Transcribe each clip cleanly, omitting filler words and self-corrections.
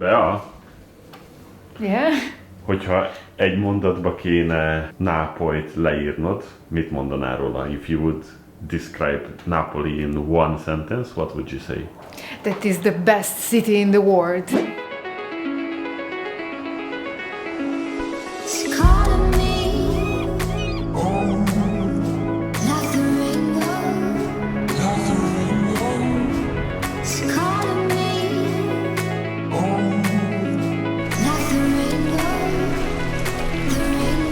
Bea, Yeah? hogyha egy mondatba kéne Nápolyt leírnod, mit mondanál róla? If you would describe Napoli in one sentence, what would you say? That is the best city in the world. It's calling me like the rainbow. It's calling me like the rainbow. The rainbow.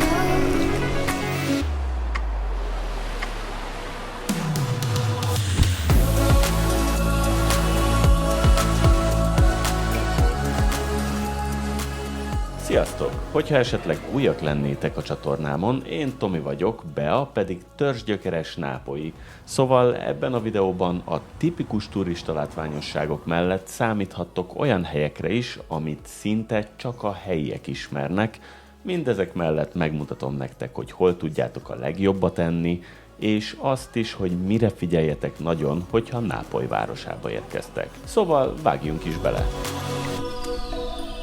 Sziasztok! Hogyha esetleg újak lennétek a csatornámon, én Tomi vagyok, Bea pedig törzsgyökeres nápolyi. Szóval ebben a videóban a tipikus turista látványosságok mellett számíthattok olyan helyekre is, amit szinte csak a helyiek ismernek. Mindezek mellett megmutatom nektek, hogy hol tudjátok a legjobbat enni, és azt is, hogy mire figyeljetek nagyon, hogyha Nápoly városába érkeztek. Szóval vágjunk is bele!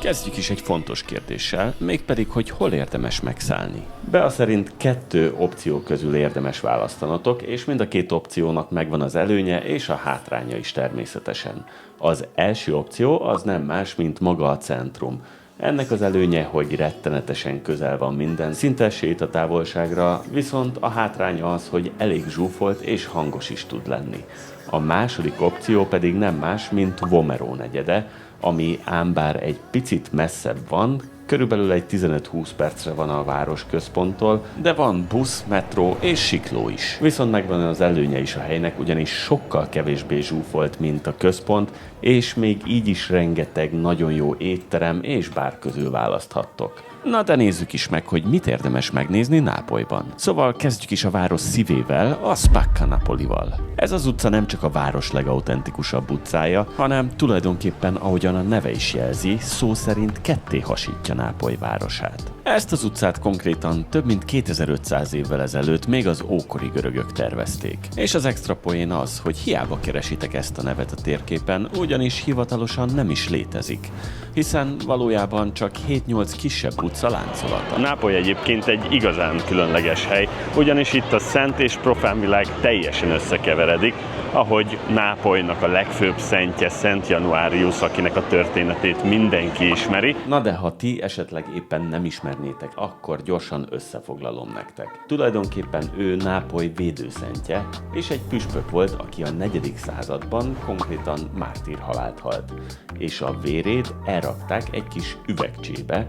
Kezdjük is egy fontos kérdéssel, mégpedig, hogy hol érdemes megszállni. Bea szerint 2 opció közül érdemes választanatok, és mind a 2 opciónak megvan az előnye és a hátránya is természetesen. Az első opció az nem más, mint maga a centrum. Ennek az előnye, hogy rettenetesen közel van minden, szinte sétatávolságra, viszont a hátránya az, hogy elég zsúfolt és hangos is tud lenni. A második opció pedig nem más, mint Vomero negyede, ami ám bár egy picit messzebb van, körülbelül egy 15-20 percre van a város központtól, de van busz, metró és sikló is. Viszont megvan az előnye is a helynek, ugyanis sokkal kevésbé zsúfolt, mint a központ, és még így is rengeteg nagyon jó étterem és bár közül választhattok. Na de nézzük is meg, hogy mit érdemes megnézni Nápolyban. Szóval kezdjük is a város szívével, a Spacca Napolival. Ez az utca nem csak a város legautentikusabb utcája, hanem tulajdonképpen, ahogyan a neve is jelzi, szó szerint ketté hasítja Nápoly városát. Ezt az utcát konkrétan több mint 2500 évvel ezelőtt még az ókori görögök tervezték. És az extra poén az, hogy hiába keresitek ezt a nevet a térképen, ugyanis hivatalosan nem is létezik. Hiszen valójában csak 7-8 kisebb utca láncolata. Nápoly egyébként egy igazán különleges hely, ugyanis itt a szent és profán világ teljesen összekeveredik, ahogy Nápolynak a legfőbb szentje Szent Januarius, akinek a történetét mindenki ismeri. Na de ha ti esetleg éppen nem ismernétek, akkor gyorsan összefoglalom nektek. Tulajdonképpen ő Nápoly védőszentje, és egy püspök volt, aki a 4. században konkrétan mártírhalált halt. És a vérét elrakták egy kis üvegcsébe,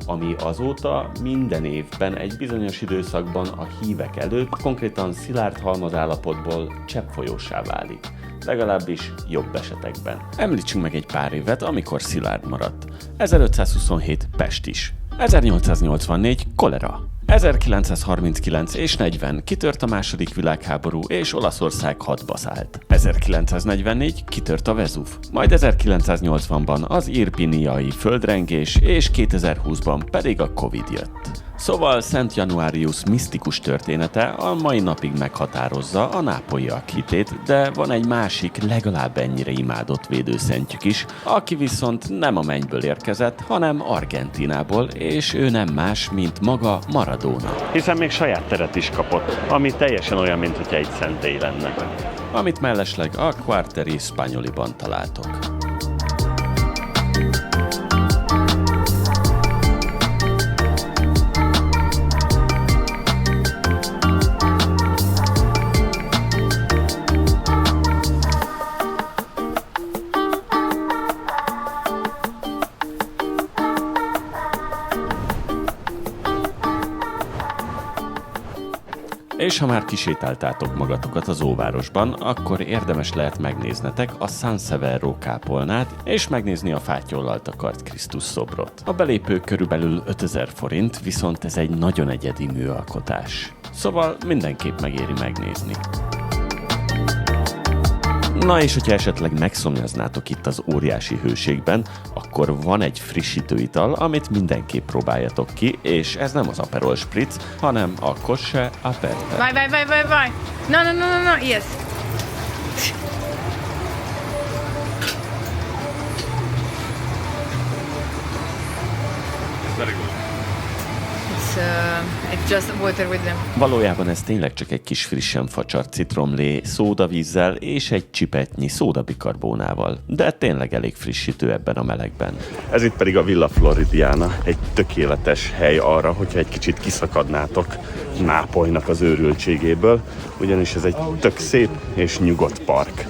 ami azóta minden évben egy bizonyos időszakban a hívek előtt konkrétan szilárd halmazállapotból cseppfolyóssá válik. Legalábbis jobb esetekben. Említsünk meg egy pár évet, amikor szilárd maradt. 1527 Pest is. 1884 kolera. 1939 és 40 kitört a második világháború, és Olaszország hadba szállt. 1944 kitört a Vezúv, majd 1980-ban az irpiniai földrengés, és 2020-ban pedig a Covid jött. Szóval Szent Januarius misztikus története a mai napig meghatározza a nápolyiak hitét, de van egy másik, legalább ennyire imádott védőszentjük is, aki viszont nem a mennyből érkezett, hanem Argentínából, és ő nem más, mint maga Maradona. Hiszen még saját teret is kapott, ami teljesen olyan, mintha egy szentély lenne. Amit mellesleg a Quartieri Spagnoliban találtok. És ha már kisétáltátok magatokat az óvárosban, akkor érdemes lehet megnéznetek a San Severo kápolnát, és megnézni a fátyollal takart Krisztus szobrot. A belépő körülbelül 5000 forint, viszont ez egy nagyon egyedi műalkotás. Szóval mindenképp megéri megnézni. Na és hogyha esetleg megszomjaznátok itt az óriási hőségben, akkor van egy frissítőital, amit mindenképp próbáljatok ki, és ez nem az Aperol Spritz, hanem a Kosche Aperta. Vai. No, yes. It's just water with them. Valójában ez tényleg csak egy kis frissen facsart citromlé, szódavízzel és egy csipetnyi szódabikarbónával, de tényleg elég frissítő ebben a melegben. Ez itt pedig a Villa Floridiana, egy tökéletes hely arra, hogyha egy kicsit kiszakadnátok Nápolynak az őrültségéből, ugyanis ez egy tök szép és nyugodt park.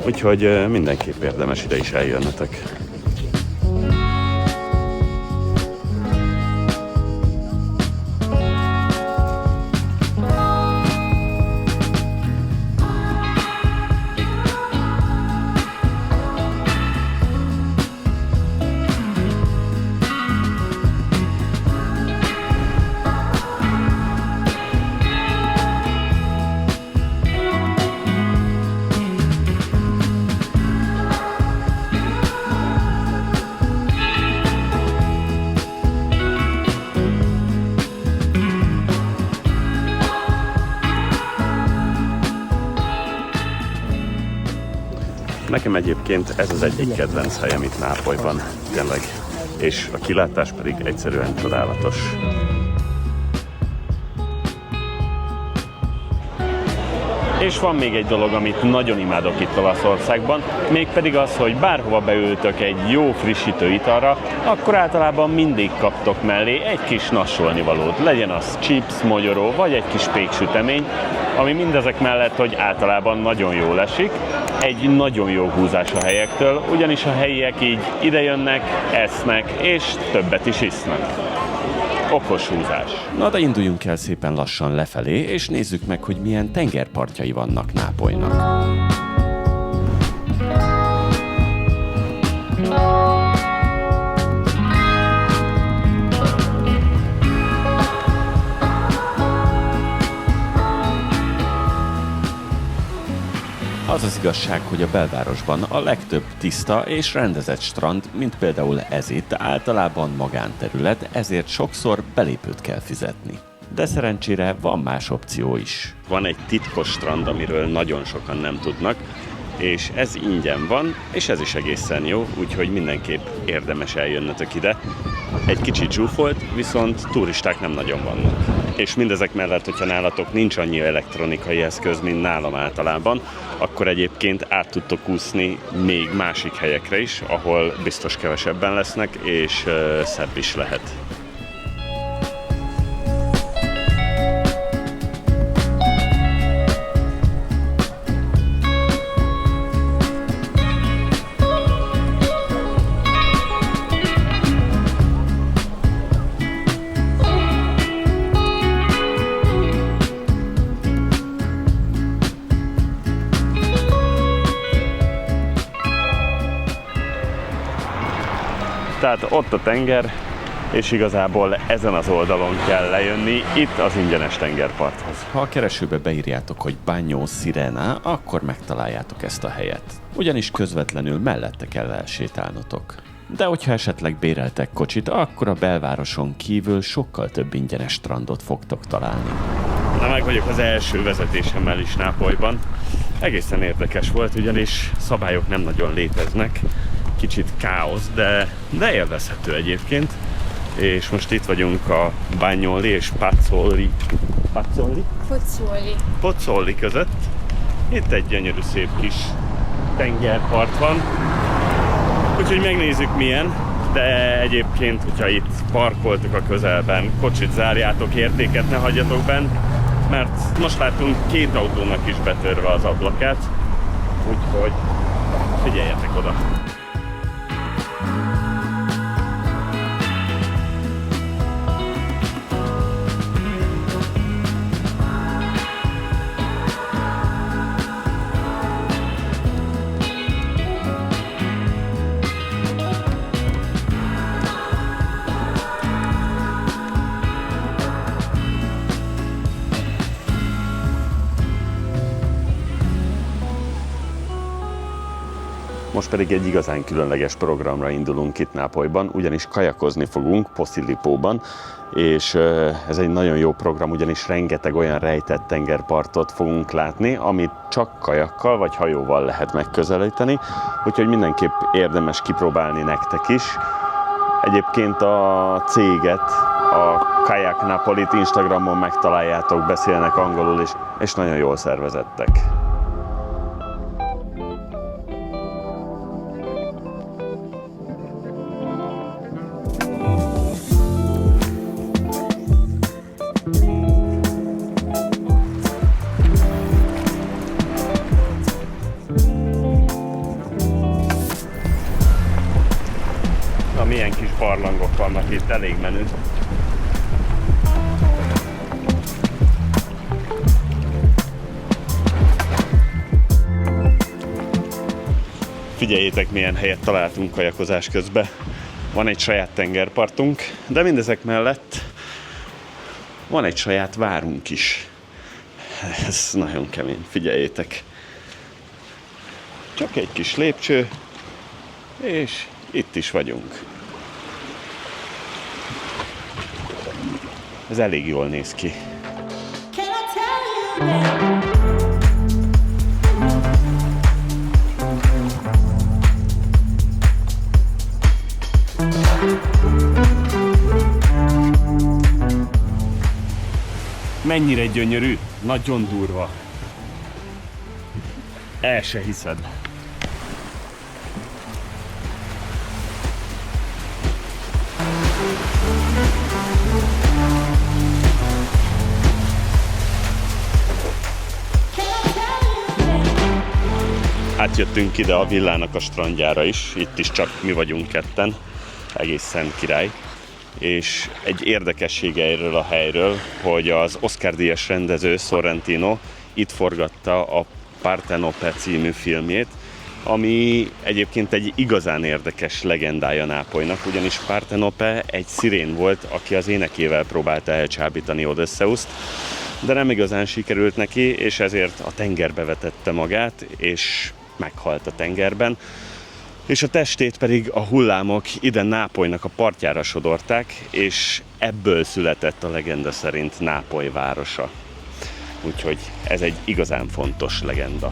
Úgyhogy mindenképp érdemes ide is eljönnetek. Nekem egyébként ez az egyik kedvenc helyem itt Nápolyban, tényleg. És a kilátás pedig egyszerűen csodálatos. És van még egy dolog, amit nagyon imádok itt Olaszországban, mégpedig az, hogy bárhova beültök egy jó frissítő italra, akkor általában mindig kaptok mellé egy kis nassolnivalót. Legyen az chips, mogyoró, vagy egy kis péksütemény, ami mindezek mellett, hogy általában nagyon jól esik, egy nagyon jó húzás a helyektől, ugyanis a helyiek így idejönnek, esznek, és többet is isznak. Okos húzás. Na de induljunk el szépen lassan lefelé, és nézzük meg, hogy milyen tengerpartjai vannak Nápolynak. Az az igazság, hogy a belvárosban a legtöbb tiszta és rendezett strand, mint például ez itt, általában magánterület, ezért sokszor belépőt kell fizetni. De szerencsére van más opció is. Van egy titkos strand, amiről nagyon sokan nem tudnak, és ez ingyen van, és ez is egészen jó, úgyhogy mindenképp érdemes eljönnetek ide. Egy kicsit zsúfolt, viszont turisták nem nagyon vannak. És mindezek mellett, hogyha nálatok nincs annyi elektronikai eszköz, mint nálam általában, akkor egyébként át tudtok úszni még másik helyekre is, ahol biztos kevesebben lesznek, és szebb is lehet. Tehát ott a tenger, és igazából ezen az oldalon kell lejönni, itt az ingyenes tengerparthoz. Ha a keresőbe beírjátok, hogy Bagno Sirena, akkor megtaláljátok ezt a helyet. Ugyanis közvetlenül mellette kell elsétálnotok. De hogyha esetleg béreltek kocsit, akkor a belvároson kívül sokkal több ingyenes strandot fogtok találni. Na, meg vagyok az első vezetésemmel is Nápolyban. Egészen érdekes volt, ugyanis szabályok nem nagyon léteznek. Kicsit káosz, de élvezhető egyébként. És most itt vagyunk a Bagnoli és Pozzuoli között. Itt egy gyönyörű szép kis tengerpart van. Úgyhogy megnézzük milyen, de egyébként, hogyha itt parkoltok a közelben, kocsit zárjátok, értéket ne hagyjatok benn, mert most látunk 2 autónak is betörve az ablakát, úgyhogy figyeljetek oda! Most pedig egy igazán különleges programra indulunk itt Nápolyban, ugyanis kajakozni fogunk Posillipoban, és ez egy nagyon jó program, ugyanis rengeteg olyan rejtett tengerpartot fogunk látni, amit csak kajakkal vagy hajóval lehet megközelíteni, úgyhogy mindenképp érdemes kipróbálni nektek is. Egyébként a céget, a Kayak Napolit Instagramon megtaláljátok, beszélnek angolul is, és nagyon jól szervezettek. Na, milyen kis barlangok vannak itt, elég menő. Figyeljétek, milyen helyet találtunk kajakozás közben. Van egy saját tengerpartunk, de mindezek mellett van egy saját várunk is. Ez nagyon kemény, figyeljétek. Csak egy kis lépcső, és itt is vagyunk. Ez elég jól néz ki. Mennyire gyönyörű, nagyon durva. El se hiszed. Átjöttünk ide a villának a strandjára is, itt is csak mi vagyunk ketten, egészen király. És egy érdekessége erről a helyről, hogy az Oscar-díjas rendező Sorrentino itt forgatta a Partenope című filmjét, ami egyébként egy igazán érdekes legendája Nápolynak, ugyanis Partenope egy szirén volt, aki az énekével próbálta elcsábítani Odysseuszt, de nem igazán sikerült neki, és ezért a tengerbe vetette magát, és meghalt a tengerben. És a testét pedig a hullámok ide Nápolynak a partjára sodorták, és ebből született a legenda szerint Nápoly városa. Úgyhogy ez egy igazán fontos legenda.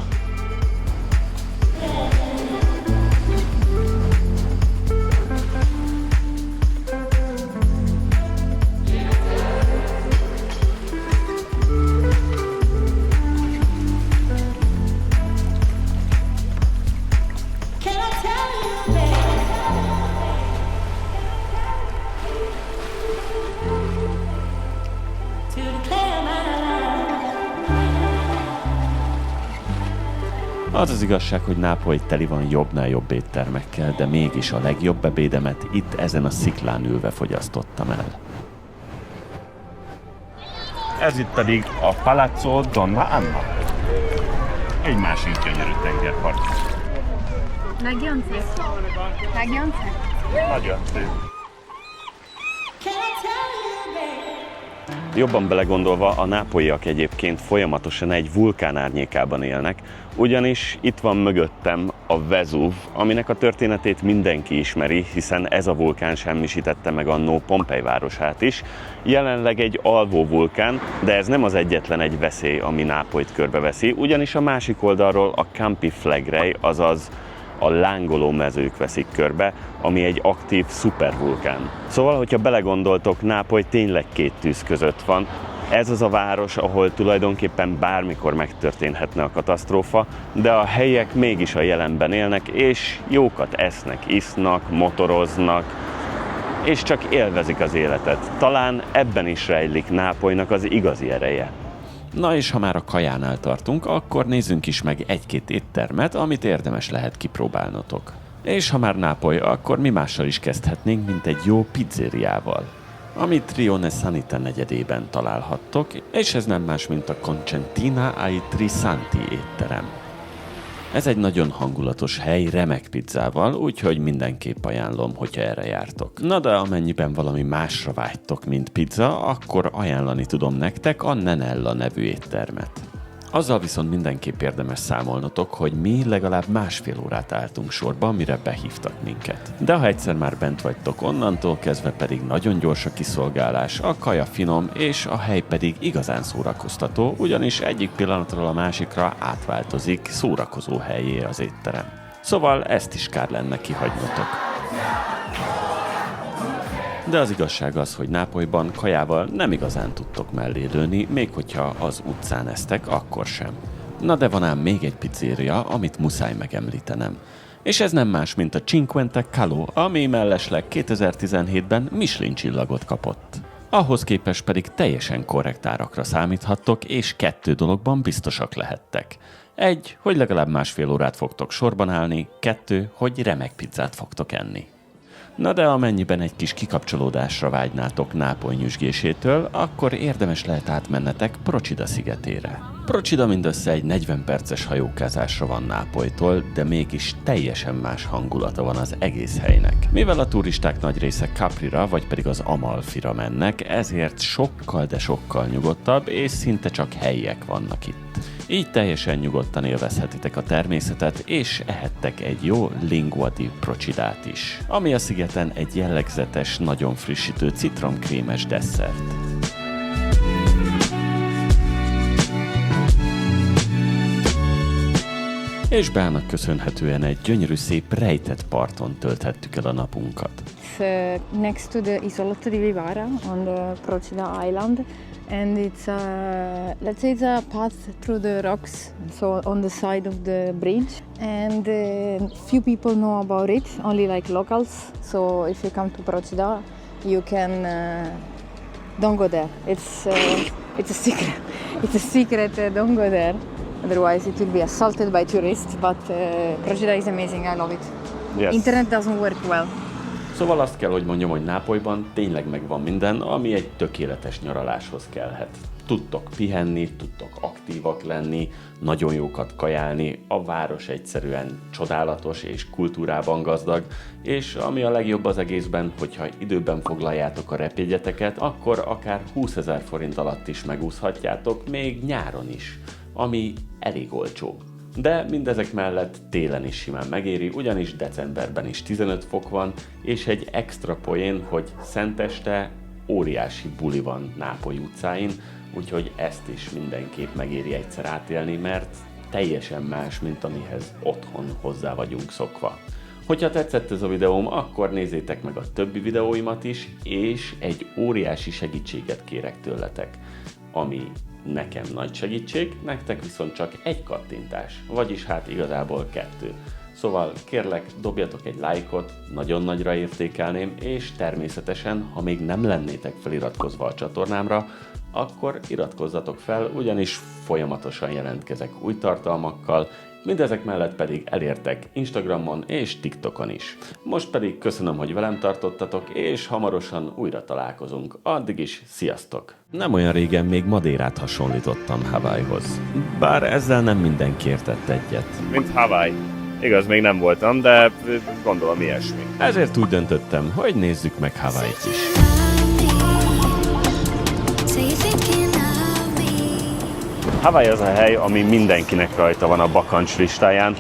Az az igazság, hogy Nápoly teli van jobbnál jobb éttermekkel, de mégis a legjobb ebédemet itt ezen a sziklán ülve fogyasztottam el. Ez itt pedig a Palazzo Donna Anna. Egy másik gyönyörű tengerpart. Nagiance? Nagiance? Nagyon szép. Jobban belegondolva, a nápolyiak egyébként folyamatosan egy vulkán árnyékában élnek, ugyanis itt van mögöttem a Vezúv, aminek a történetét mindenki ismeri, hiszen ez a vulkán semmisítette meg annó Pompei városát is. Jelenleg egy alvó vulkán, de ez nem az egyetlen egy veszély, ami Nápolyt körbeveszi, ugyanis a másik oldalról a Campi Flegrei, azaz a lángoló mezők veszik körbe, ami egy aktív szupervulkán. Szóval, hogyha belegondoltok, Nápoly tényleg két tűz között van. Ez az a város, ahol tulajdonképpen bármikor megtörténhetne a katasztrófa, de a helyiek mégis a jelenben élnek, és jókat esznek, isznak, motoroznak, és csak élvezik az életet. Talán ebben is rejlik Nápolynak az igazi ereje. Na és ha már a kajánál tartunk, akkor nézzünk is meg egy-két éttermet, amit érdemes lehet kipróbálnotok. És ha már Nápoly, akkor mi mással is kezdhetnénk, mint egy jó pizzériával, amit Rione Sanita negyedében találhattok, és ez nem más, mint a Concentina ai Trisanti étterem. Ez egy nagyon hangulatos hely, remek pizzával, úgyhogy mindenképp ajánlom, hogyha erre jártok. Na de amennyiben valami másra vágytok, mint pizza, akkor ajánlani tudom nektek a Nenella nevű éttermet. Azzal viszont mindenképp érdemes számolnotok, hogy mi legalább másfél órát álltunk sorba, mire behívtak minket. De ha egyszer már bent vagytok, onnantól kezdve pedig nagyon gyors a kiszolgálás, a kaja finom, és a hely pedig igazán szórakoztató, ugyanis egyik pillanatról a másikra átváltozik szórakozó helyé az étterem. Szóval ezt is kár lenne kihagynotok. De az igazság az, hogy Nápolyban kajával nem igazán tudtok mellé lőni, még hogyha az utcán esztek, akkor sem. Na de van ám még egy pizzéria, amit muszáj megemlítenem. És ez nem más, mint a Cinquante Calò, ami mellesleg 2017-ben Michelin csillagot kapott. Ahhoz képest pedig teljesen korrekt árakra számíthattok, és 2 dologban biztosak lehettek. 1, hogy legalább másfél órát fogtok sorban állni, 2, hogy remek pizzát fogtok enni. Na de amennyiben egy kis kikapcsolódásra vágynátok Nápoly nyüzsgésétől, akkor érdemes lehet átmennetek Procida szigetére. Procida mindössze egy 40 perces hajókázásra van Nápolytól, de mégis teljesen más hangulata van az egész helynek. Mivel a turisták nagy része Caprira vagy pedig az Amalfira mennek, ezért sokkal, de sokkal nyugodtabb és szinte csak helyiek vannak itt. Így teljesen nyugodtan élvezhetitek a természetet, és ehettek egy jó lingua di procidát is, ami a szigeten egy jellegzetes, nagyon frissítő citromkrémes desszert. És Bának köszönhetően egy gyönyörű szép rejtett parton tölthettük el a napunkat. It's next to the Isolotto di Vivara on the Procida Island, and it's let's say it's a path through the rocks, so on the side of the bridge. And few people know about it, only like locals. So if you come to Procida, you can don't go there. It's a secret. It's a secret. Don't go there. Otherwise, it will be assaulted by tourists. But Procida is amazing. I love it. Yes. Internet doesn't work well. Szóval azt kell, hogy mondjam, hogy Nápolyban tényleg megvan minden, ami egy tökéletes nyaraláshoz kellhet. Tudtok pihenni, tudtok aktívak lenni, nagyon jókat kajálni, a város egyszerűen csodálatos és kultúrában gazdag, és ami a legjobb az egészben, hogyha időben foglaljátok a repjegyeteket, akkor akár 20 000 forint alatt is megúszhatjátok, még nyáron is, ami elég olcsó. De mindezek mellett télen is simán megéri, ugyanis decemberben is 15 fok van, és egy extra poén, hogy szenteste óriási buli van Nápoly utcáin, úgyhogy ezt is mindenképp megéri egyszer átélni, mert teljesen más, mint amihez otthon hozzá vagyunk szokva. Hogyha tetszett ez a videóm, akkor nézzétek meg a többi videóimat is, és egy óriási segítséget kérek tőletek, ami nekem nagy segítség, nektek viszont csak egy kattintás, vagyis hát igazából 2. Szóval kérlek, dobjatok egy lájkot, nagyon nagyra értékelném, és természetesen, ha még nem lennétek feliratkozva a csatornámra, akkor iratkozzatok fel, ugyanis folyamatosan jelentkezek új tartalmakkal, mindezek mellett pedig elértek Instagramon és TikTokon is. Most pedig köszönöm, hogy velem tartottatok, és hamarosan újra találkozunk. Addig is, sziasztok! Nem olyan régen még Madérát hasonlítottam Hawaii-hoz. Bár ezzel nem mindenki értett egyet. Mint Hawaii. Igaz, még nem voltam, de gondolom ilyesmi. Ezért úgy döntöttem, hogy nézzük meg Hawaii-t is. So you're thinking of me. Hawaii az a hely, ami mindenkinek rajta van a bakancs listáján,